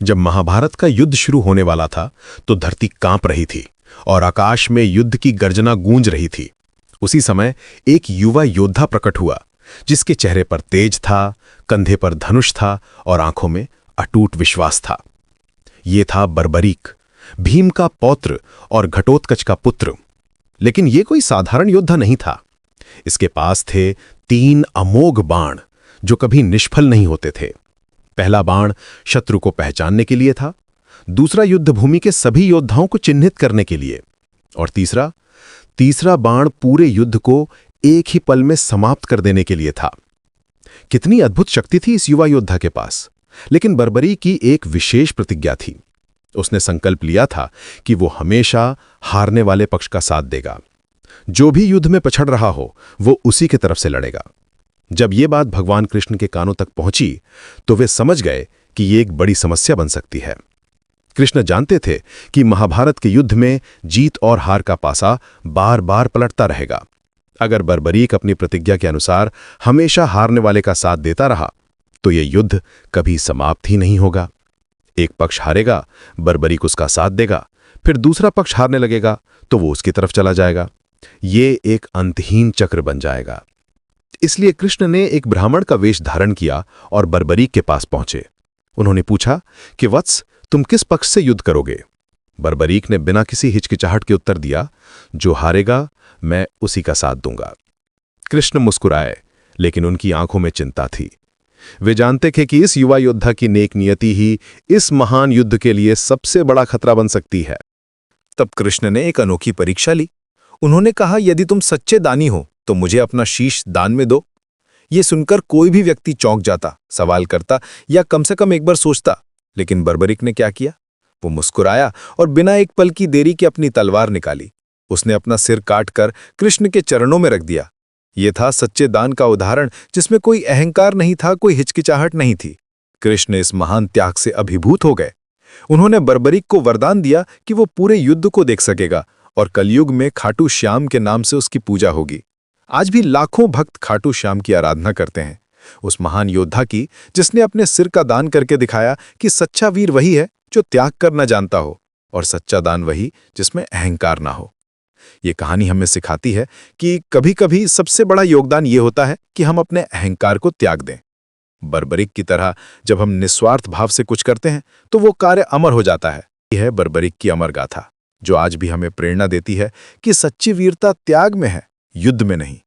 जब महाभारत का युद्ध शुरू होने वाला था तो धरती कांप रही थी और आकाश में युद्ध की गर्जना गूंज रही थी। उसी समय एक युवा योद्धा प्रकट हुआ जिसके चेहरे पर तेज था, कंधे पर धनुष था और आंखों में अटूट विश्वास था। ये था बर्बरीक, भीम का पौत्र और घटोत्कच का पुत्र। लेकिन ये कोई साधारण योद्धा नहीं था। इसके पास थे 3 अमोघ बाण जो कभी निष्फल नहीं होते थे। पहला बाण शत्रु को पहचानने के लिए था, दूसरा युद्धभूमि के सभी योद्धाओं को चिन्हित करने के लिए, और तीसरा बाण पूरे युद्ध को एक ही पल में समाप्त कर देने के लिए था। कितनी अद्भुत शक्ति थी इस युवा योद्धा के पास। लेकिन बर्बरीक की एक विशेष प्रतिज्ञा थी। उसने संकल्प लिया था कि वो हमेशा हारने वाले पक्ष का साथ देगा। जो भी युद्ध में पछड़ रहा हो वो उसी की तरफ से लड़ेगा। जब ये बात भगवान कृष्ण के कानों तक पहुंची तो वे समझ गए कि ये एक बड़ी समस्या बन सकती है। कृष्ण जानते थे कि महाभारत के युद्ध में जीत और हार का पासा बार बार पलटता रहेगा। अगर बर्बरीक अपनी प्रतिज्ञा के अनुसार हमेशा हारने वाले का साथ देता रहा तो ये युद्ध कभी समाप्त ही नहीं होगा। एक पक्ष हारेगा, बर्बरीक उसका साथ देगा, फिर दूसरा पक्ष हारने लगेगा तो वो उसकी तरफ चला जाएगा। ये एक अंतहीन चक्र बन जाएगा। इसलिए कृष्ण ने एक ब्राह्मण का वेश धारण किया और बर्बरीक के पास पहुंचे। उन्होंने पूछा कि वत्स, तुम किस पक्ष से युद्ध करोगे? बर्बरीक ने बिना किसी हिचकिचाहट के उत्तर दिया, जो हारेगा मैं उसी का साथ दूंगा। कृष्ण मुस्कुराए, लेकिन उनकी आंखों में चिंता थी। वे जानते थे कि इस युवा योद्धा की नेक नियति ही इस महान युद्ध के लिए सबसे बड़ा खतरा बन सकती है। तब कृष्ण ने एक अनोखी परीक्षा ली। उन्होंने कहा, यदि तुम सच्चे दानी हो तो मुझे अपना शीश दान में दो। ये सुनकर कोई भी व्यक्ति चौंक जाता, सवाल करता या कम से कम एक बार सोचता। लेकिन बर्बरीक ने क्या किया? वो मुस्कुराया और बिना एक पल की देरी के अपनी तलवार निकाली। उसने अपना सिर काटकर कृष्ण के चरणों में रख दिया। ये था सच्चे दान का उदाहरण, जिसमें कोई अहंकार नहीं था, कोई हिचकिचाहट नहीं थी। कृष्ण इस महान त्याग से अभिभूत हो गए। उन्होंने बर्बरीक को वरदान दिया कि वो पूरे युद्ध को देख सकेगा और कलयुग में खाटू श्याम के नाम से उसकी पूजा होगी। आज भी लाखों भक्त खाटू श्याम की आराधना करते हैं, उस महान योद्धा की जिसने अपने सिर का दान करके दिखाया कि सच्चा वीर वही है जो त्याग करना जानता हो, और सच्चा दान वही जिसमें अहंकार ना हो। ये कहानी हमें सिखाती है कि कभी-कभी सबसे बड़ा योगदान ये होता है कि हम अपने अहंकार को त्याग दें। बर्बरीक की तरह जब हम निस्वार्थ भाव से कुछ करते हैं तो वो कार्य अमर हो जाता है। यह है बर्बरीक की अमर गाथा, जो आज भी हमें प्रेरणा देती है कि सच्ची वीरता त्याग में है, युद्ध में नहीं।